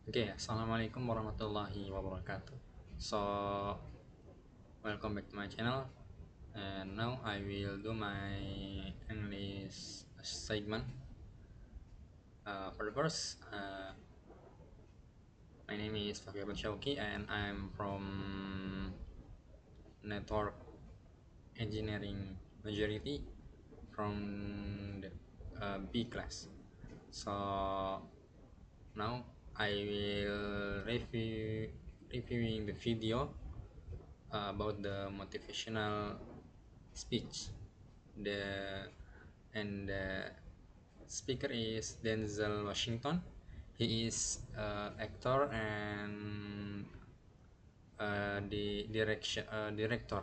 Okay, assalamualaikum warahmatullahi wabarakatuh. So, welcome back to my channel, and now I will do my English segment. For the first, my name is Fakir Shauki, and I'm from Network Engineering majority from the B class. So now I will reviewing the video about the motivational speech. The and speaker is Denzel Washington. He is actor and the director.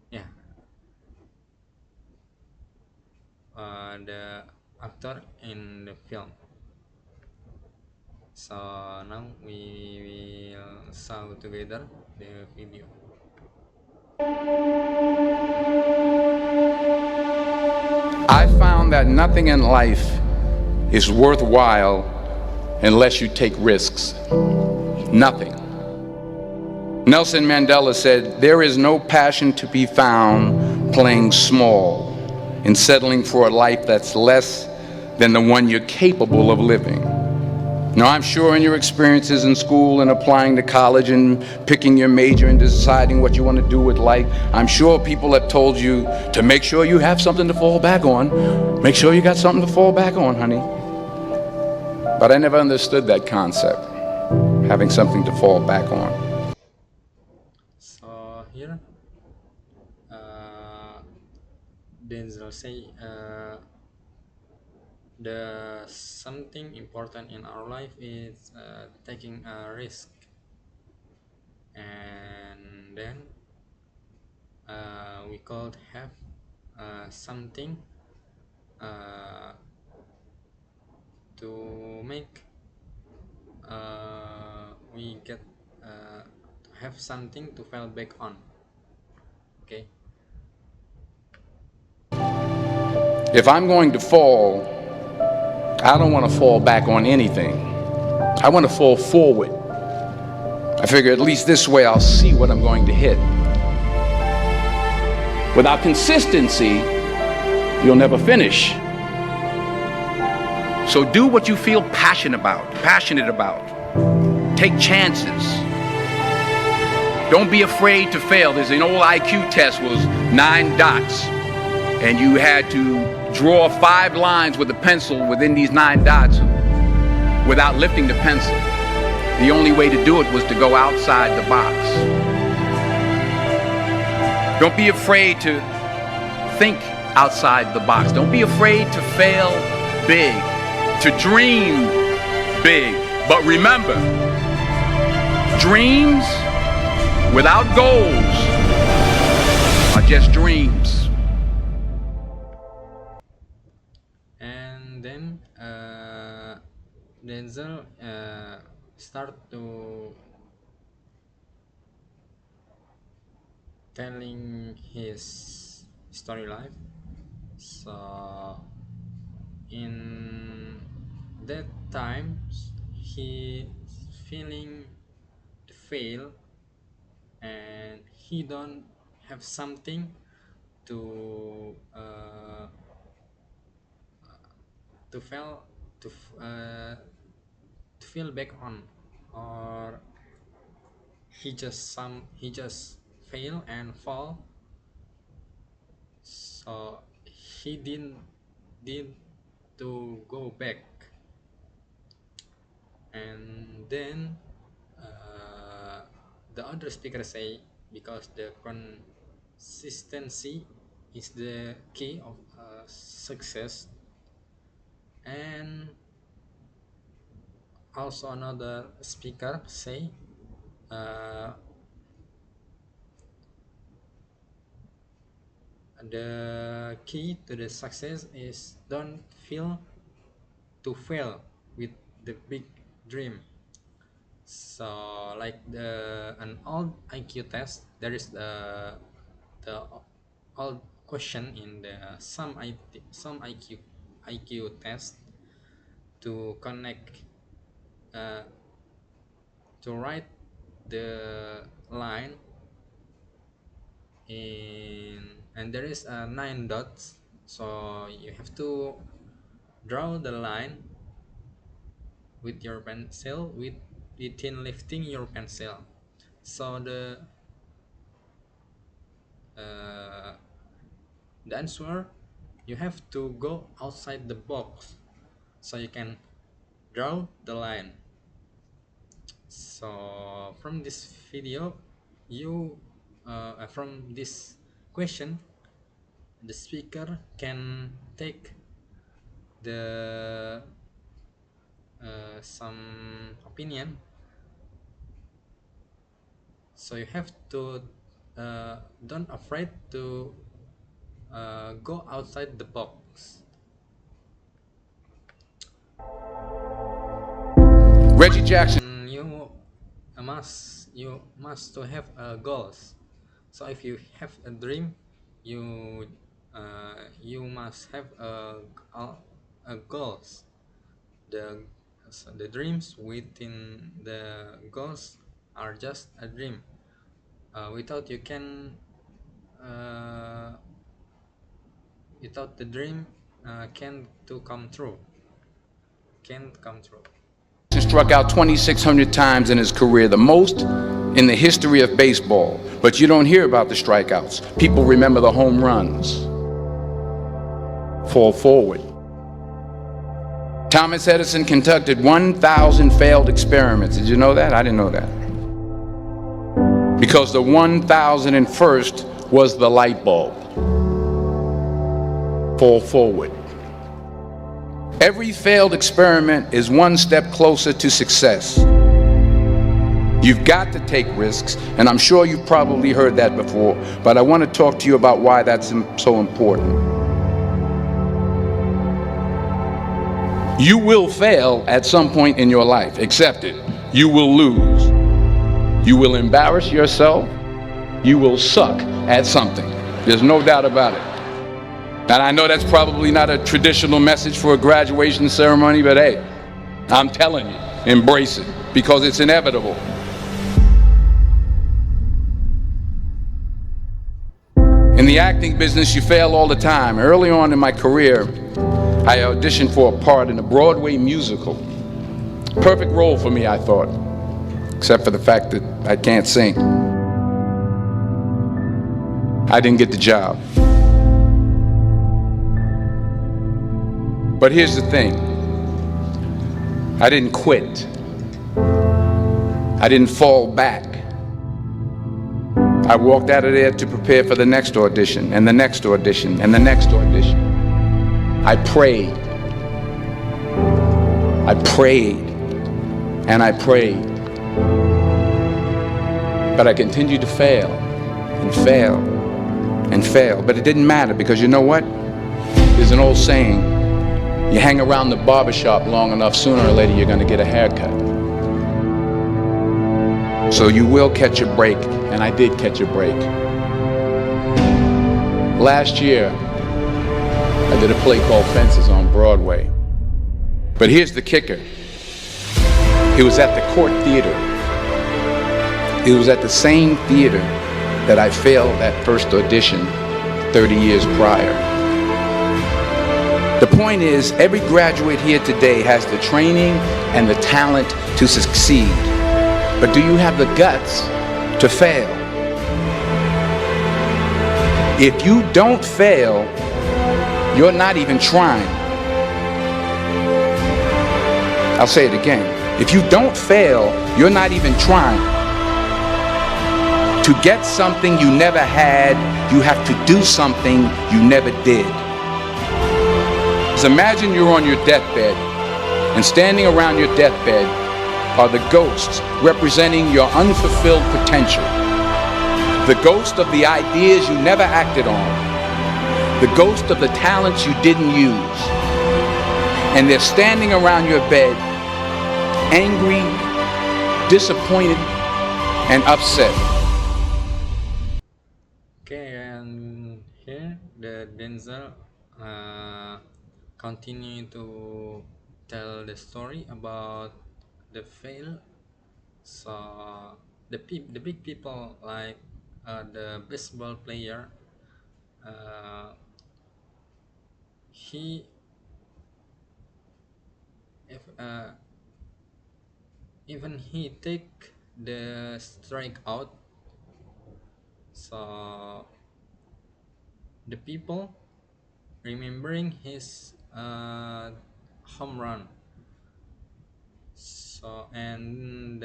Yeah, the actor in the film. So now we will saw together the video. I found that nothing in life is worthwhile unless you take risks. Nothing. Nelson Mandela said, "There is no passion to be found playing small and settling for a life that's less than the one you're capable of living." Now, I'm sure in your experiences in school and applying to college and picking your major and deciding what you want to do with life, I'm sure people have told you to make sure you have something to fall back on. Make sure you got something to fall back on, honey. But I never understood that concept, having something to fall back on. So here, uh, Denzel say the something important in our life is taking a risk, and then we could have something uh, to make we get to have something to fall back on. Okay. If I'm going to fall, I don't want to fall back on anything. I want to fall forward. I figure at least this way I'll see what I'm going to hit. Without consistency, you'll never finish. So do what you feel passionate about. Take chances. Don't be afraid to fail. There's an old IQ test was 9 dots, and you had to draw 5 lines with a pencil within these 9 dots without lifting the pencil. The only way to do it was to go outside the box. Don't be afraid to think outside the box. Don't be afraid to fail big, to dream big. But remember, dreams without goals are just dreams. And then Denzel start to telling his story life. So in that time he feeling to fail, and he don't have something to to fail to feel back on, or he just fail and fall. So he did to go back, and then uh, the other speaker say because the consistency is the key of success. And also another speaker say uh, the key to the success is don't feel to fail with the big dream. So like the an old IQ test, there is the old question in the some IQ test to connect uh, to write the line in, and there is 9 dots, so you have to draw the line with your pencil within lifting your pencil. So uh, the answer, you have to go outside the box so you can draw the line. So from this video, you from this question, the speaker can take the some opinion. So you have to don't afraid to go outside the box. Reggie Jackson. You must to have goals. So if you have a dream, you must have a goals. The the dreams within the goals are just a dream. Without you can without the dream can't to come true. Can't come true. Struck out 2,600 times in his career, the most in the history of baseball. But you don't hear about the strikeouts. People remember the home runs. Fall forward. Thomas Edison conducted 1,000 failed experiments. Did you know that? I didn't know that. Because the 1,001st was the light bulb. Fall forward. Every failed experiment is one step closer to success. You've got to take risks, and I'm sure you've probably heard that before, but I want to talk to you about why that's so important. You will fail at some point in your life. Accept it. You will lose. You will embarrass yourself. You will suck at something. There's no doubt about it. And I know that's probably not a traditional message for a graduation ceremony, but hey, I'm telling you, embrace it, because it's inevitable. In the acting business, you fail all the time. Early on in my career, I auditioned for a part in a Broadway musical. Perfect role for me, I thought, except for the fact that I can't sing. I didn't get the job. But here's the thing. I didn't quit. I didn't fall back. I walked out of there to prepare for the next audition, and the next audition, and the next audition. I prayed. I prayed. And I prayed. But I continued to fail, and fail, and fail. But it didn't matter, because you know what? There's an old saying, you hang around the barbershop long enough, sooner or later you're going to get a haircut. So you will catch a break, and I did catch a break. Last year, I did a play called Fences on Broadway. But here's the kicker. It was at the Court Theater. It was at the same theater that I failed that first audition 30 years prior. The point is, every graduate here today has the training and the talent to succeed. But do you have the guts to fail? If you don't fail, you're not even trying. I'll say it again. If you don't fail, you're not even trying. To get something you never had, you have to do something you never did. So imagine you're on your deathbed, and standing around your deathbed are the ghosts representing your unfulfilled potential. The ghost of the ideas you never acted on. The ghost of the talents you didn't use. And they're standing around your bed, angry, disappointed, and upset. Okay, and here the Denzel continue to tell the story about the fail. So the big people like the baseball player, uh, he if even he take the strike out, so the people remembering his home run. So and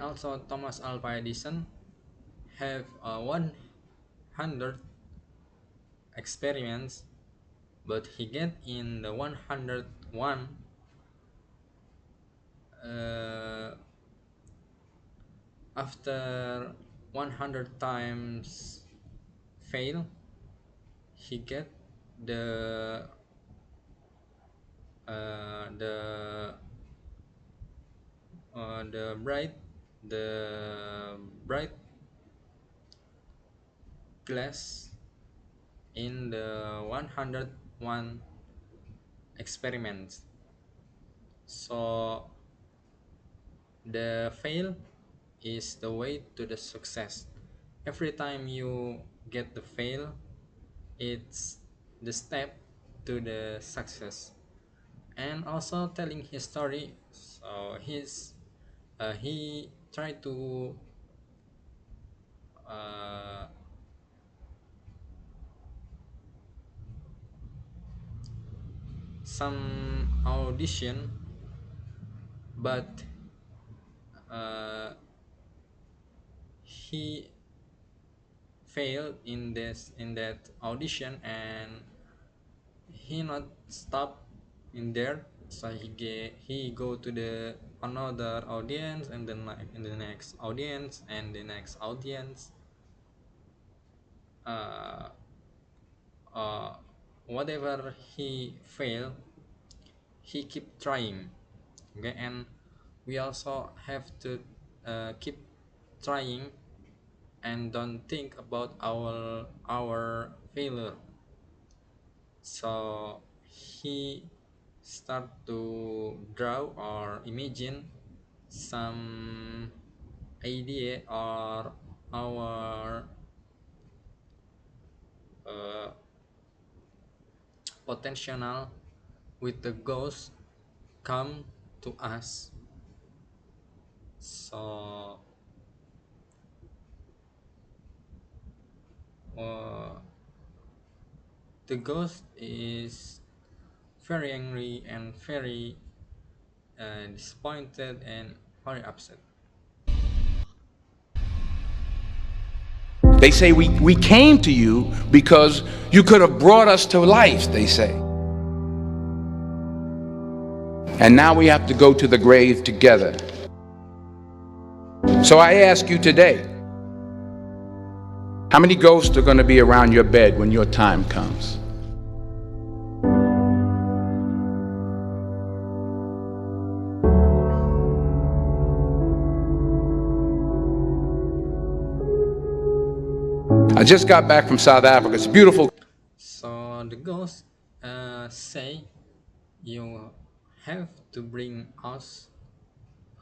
also Thomas Alva Edison have 100 experiments, but he get in the 101. uh, After 100 times fail, he get the the the bright glass in the 101 experiments. So the fail is the way to the success. Every time you get the fail, it's the step to the success. And also telling his story, so he tried to uh, some audition, but uh, he failed in that audition, and he not stop in there. So he go to the another audience, and then like in the next audience and the next audience. uh, uh, Whatever he fail, he keep trying. Okay, and we also have to keep trying and don't think about our failure. So he start to draw or imagine some idea or our uh, potential with the ghost come to us. So uh, the ghost is very angry and very disappointed and very upset. They say we came to you because you could have brought us to life, they say. And now we have to go to the grave together. So I ask you today, how many ghosts are going to be around your bed when your time comes? I just got back from South Africa. It's beautiful. So the ghost say you have to bring us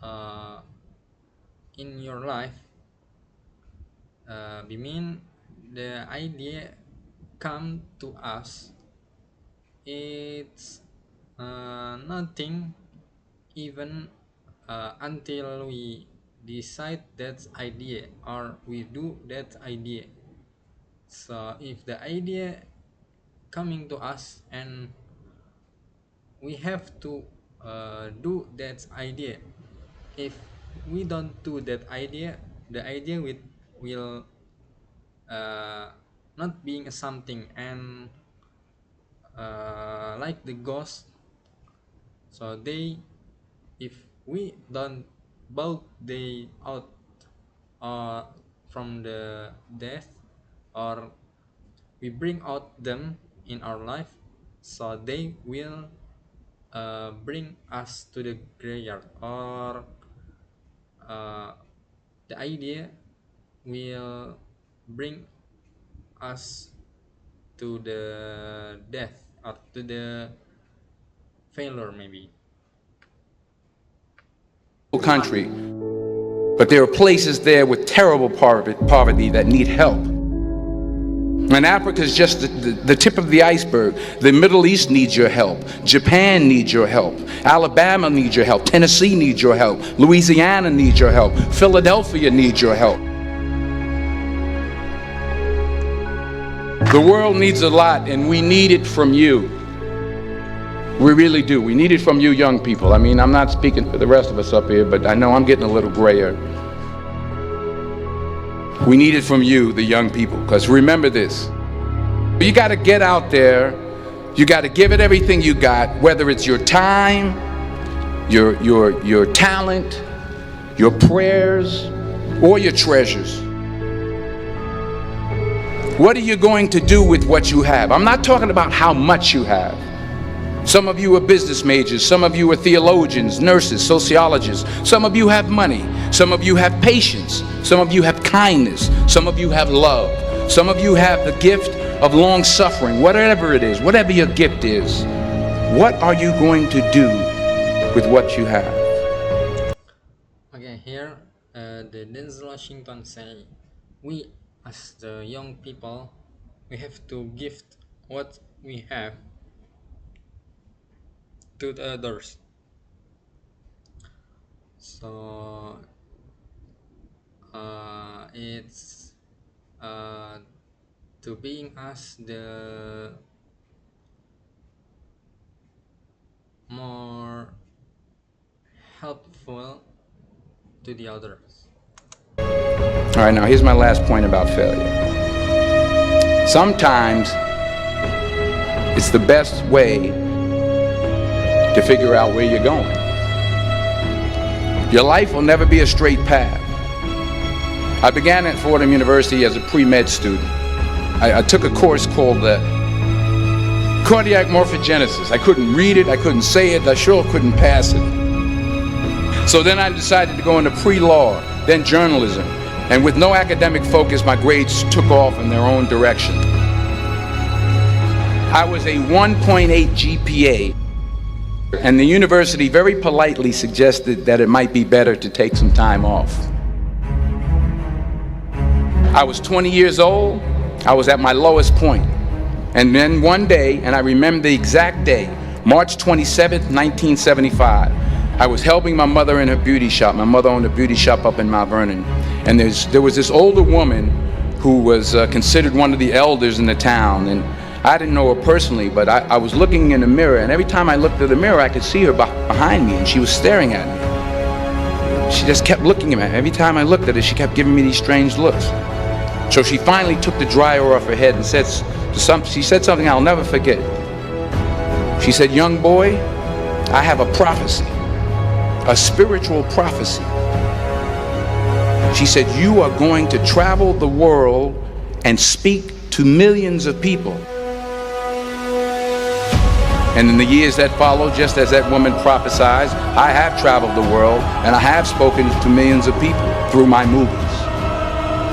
uh, in your life. We mean the idea come to us. It's nothing even until we decide that idea or we do that idea. So if the idea coming to us and we have to do that idea, if we don't do that idea, the idea will uh, not being something, and like the ghost. So they, if we don't both they out uh, from the death, or we bring out them in our life, so they will bring us to the graveyard, or uh, the idea will bring us to the death or to the failure maybe. country, but there are places there with terrible poverty that need help. And Africa is just the tip of the iceberg. The Middle East needs your help. Japan needs your help. Alabama needs your help. Tennessee needs your help. Louisiana needs your help. Philadelphia needs your help. The world needs a lot, and we need it from you. We really do. We need it from you young people. I mean, I'm not speaking for the rest of us up here, but I know I'm getting a little grayer. We need it from you, the young people, because remember this. You got to get out there. You got to give it everything you got, whether it's your time, your talent, your prayers, or your treasures. What are you going to do with what you have? I'm not talking about how much you have. Some of you are business majors, some of you are theologians, nurses, sociologists, some of you have money, some of you have patience, some of you have kindness, some of you have love, some of you have the gift of long suffering. Whatever it is, whatever your gift is, what are you going to do with what you have? Okay, here the Denzel Washington say, we as the young people, we have to gift what we have to the others. So it's uh, to being us the more helpful to the others. All right, now here's my last point about failure. Sometimes it's the best way to figure out where you're going. Your life will never be a straight path. I began at Fordham University as a pre-med student. I took a course called cardiac morphogenesis. I couldn't read it, I couldn't say it, I sure couldn't pass it. So then I decided to go into pre-law, then journalism. And with no academic focus, my grades took off in their own direction. I was a 1.8 GPA, and the university very politely suggested that it might be better to take some time off. I was 20 years old, I was at my lowest point. And then one day, and I remember the exact day, March 27th, 1975, I was helping my mother in her beauty shop. My mother owned a beauty shop up in Mount Vernon. And there was this older woman who was considered one of the elders in the town. And I didn't know her personally, but I was looking in the mirror, and every time I looked at the mirror, I could see her behind me, and she was staring at me. She just kept looking at me. Every time I looked at her, she kept giving me these strange looks. So she finally took the dryer off her head and she said something I'll never forget. She said, "Young boy, I have a prophecy, a spiritual prophecy." She said, "You are going to travel the world and speak to millions of people." And in the years that followed, just as that woman prophesied, I have traveled the world and I have spoken to millions of people through my movies.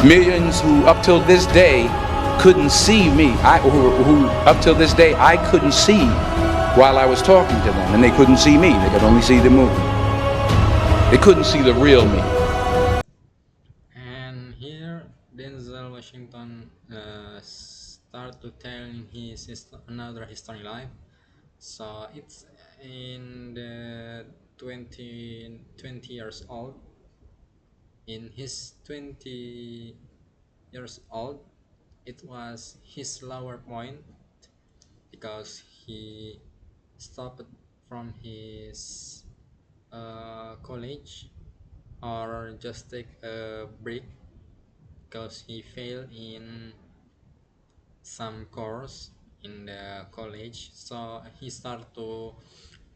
Millions who up till this day couldn't see me, who up till this day I couldn't see while I was talking to them, and they couldn't see me, they could only see the movie. They couldn't see the real me. And here Denzel Washington start to tell his another history life. So it's in the 20 years old. In his 20 years old, it was his lower point because he stopped from his college or just take a break because he failed in some course in the college. So he started to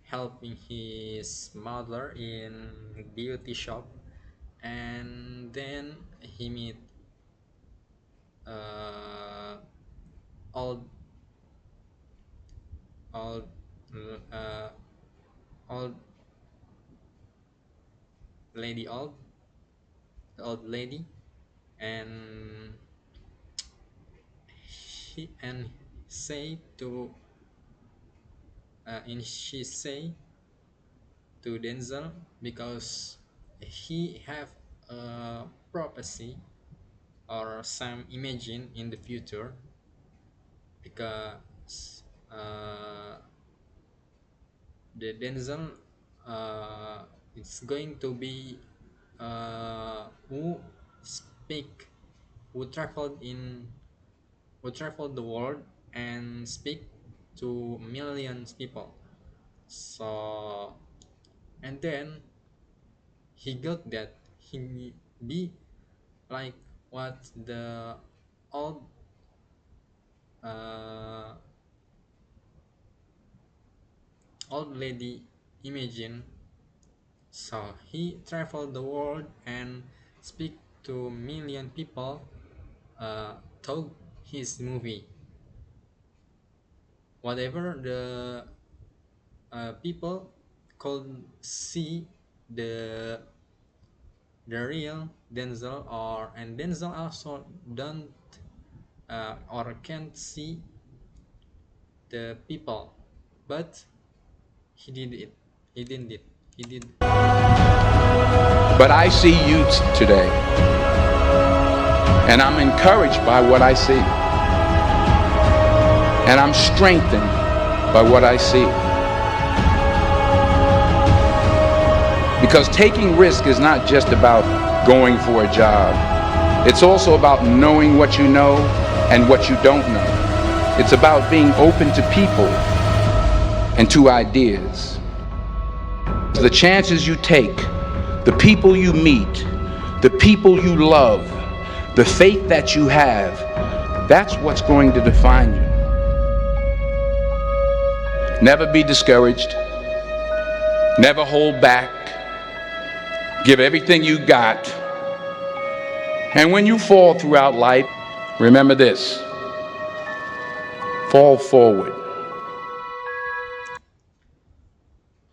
helping his mother in beauty shop, and then he meet uh, old old uh, old old old lady, and he and say to and she say to Denzel because he have a prophecy or some imagine in the future, because the Denzel it's going to be who speak who traveled in who traveled the world and speak to millions people. So, and then he got that he be like what the old uh, old lady imagine. So he traveled the world and speak to million people, through his movie. Whatever the people could see the real Denzel, or and Denzel also don't or can't see the people, but he did it. He did it. He did. But I see you today, and I'm encouraged by what I see, and I'm strengthened by what I see. Because taking risk is not just about going for a job. It's also about knowing what you know and what you don't know. It's about being open to people and to ideas. The chances you take, the people you meet, the people you love, the faith that you have, that's what's going to define you. Never be discouraged. Never hold back. Give everything you got. And when you fall throughout life, remember this: fall forward.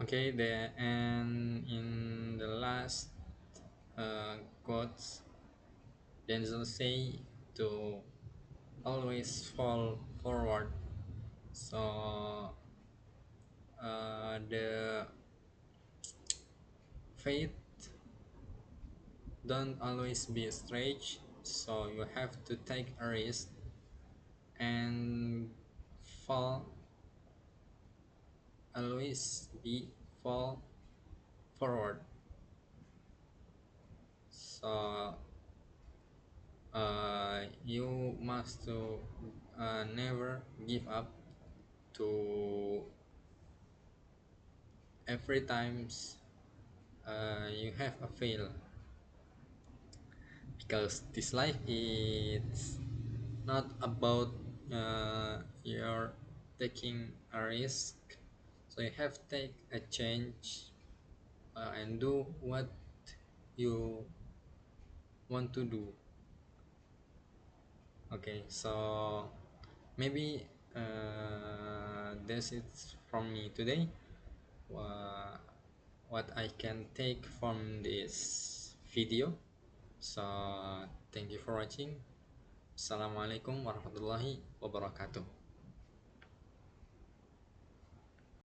Okay, and in the last quotes, Denzel say to always fall forward. So the faith don't always be straight, so you have to take a risk and fall always be fall forward. So you must to never give up to every times you have a fail, because this life is not about you're taking a risk, so you have to take a change and do what you want to do. Okay, so maybe this is from me today, uh, what I can take from this video. So thank you for watching. Assalamualaikum warahmatullahi wabarakatuh.